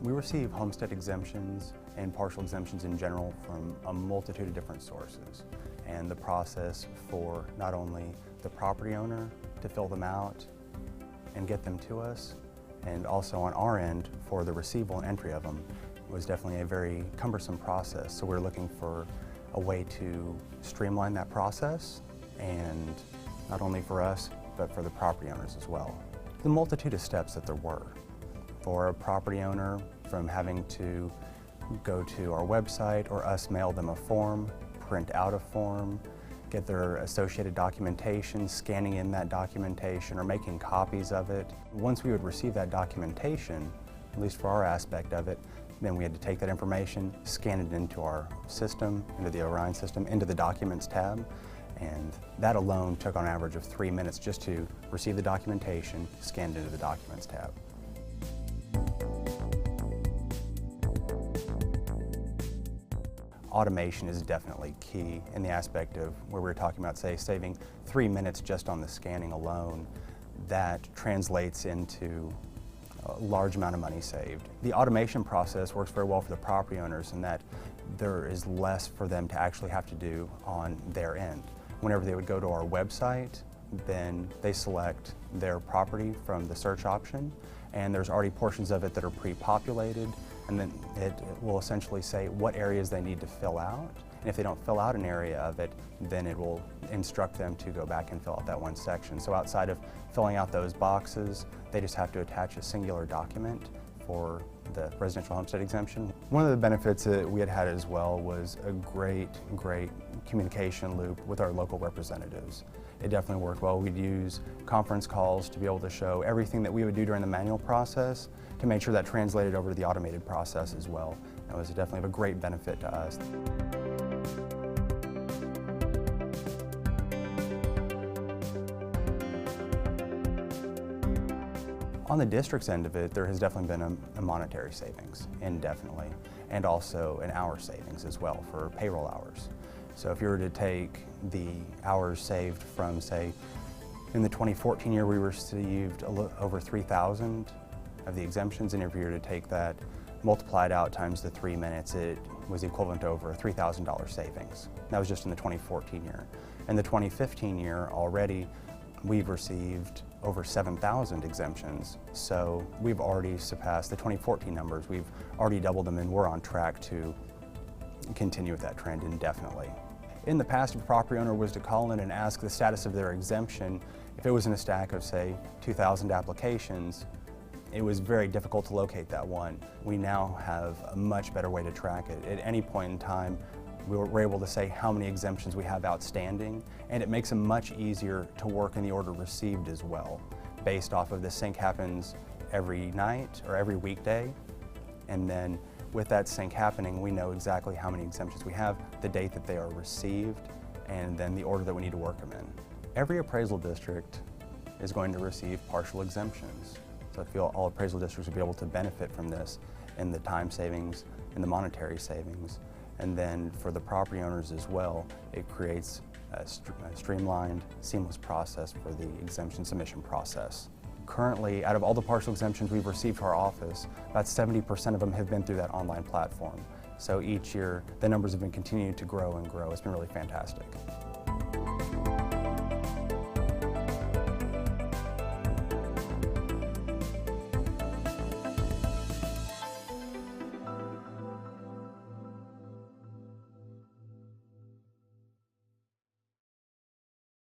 We receive homestead exemptions and partial exemptions in general from a multitude of different sources. And the process for not only the property owner to fill them out and get them to us, and also on our end for the receival and entry of them, was definitely a very cumbersome process. So we're looking for a way to streamline that process, and not only for us, but for the property owners as well. The multitude of steps that there were. For a property owner, from having to go to our website or us mail them a form, print out a form, get their associated documentation, scanning in that documentation or making copies of it. Once we would receive that documentation, at least for our aspect of it, then we had to take that information, scan it into our system, into the Orion system, into the Documents tab, and that alone took on average of 3 minutes just to receive the documentation, scan it into the Documents tab. Automation is definitely key in the aspect of where we're talking about, say, saving 3 minutes just on the scanning alone. That translates into a large amount of money saved. The automation process works very well for the property owners in that there is less for them to actually have to do on their end. Whenever they would go to our website, then they select their property from the search option, and there's already portions of it that are pre-populated, and then it will essentially say what areas they need to fill out. And if they don't fill out an area of it, then it will instruct them to go back and fill out that one section. So outside of filling out those boxes, they just have to attach a singular document for the residential homestead exemption. One of the benefits that we had as well was a great communication loop with our local representatives. It definitely worked well. We'd use conference calls to be able to show everything that we would do during the manual process to make sure that translated over to the automated process as well. That was definitely of a great benefit to us. On the district's end of it, there has definitely been a monetary savings, indefinitely, and also an hour savings as well for payroll hours. So if you were to take the hours saved from, say, in the 2014 year, we received over 3,000 of the exemptions, and if you were to take that, multiplied out times the 3 minutes, it was equivalent to over a $3,000 savings. That was just in the 2014 year. In the 2015 year already, we've received over 7,000 exemptions, so we've already surpassed the 2014 numbers. We've already doubled them, and we're on track to continue with that trend indefinitely. In the past, if a property owner was to call in and ask the status of their exemption, if it was in a stack of, say, 2,000 applications, it was very difficult to locate that one. We now have a much better way to track it. At any point in time, we're able to say how many exemptions we have outstanding, and it makes them much easier to work in the order received as well. Based off of the sync happens every night or every weekday, and then with that sync happening, we know exactly how many exemptions we have, the date that they are received, and then the order that we need to work them in. Every appraisal district is going to receive partial exemptions. So I feel all appraisal districts will be able to benefit from this in the time savings and the monetary savings. And then for the property owners as well, it creates a streamlined, seamless process for the exemption submission process. Currently, out of all the partial exemptions we've received to our office, about 70% of them have been through that online platform. So each year, the numbers have been continuing to grow and grow. It's been really fantastic.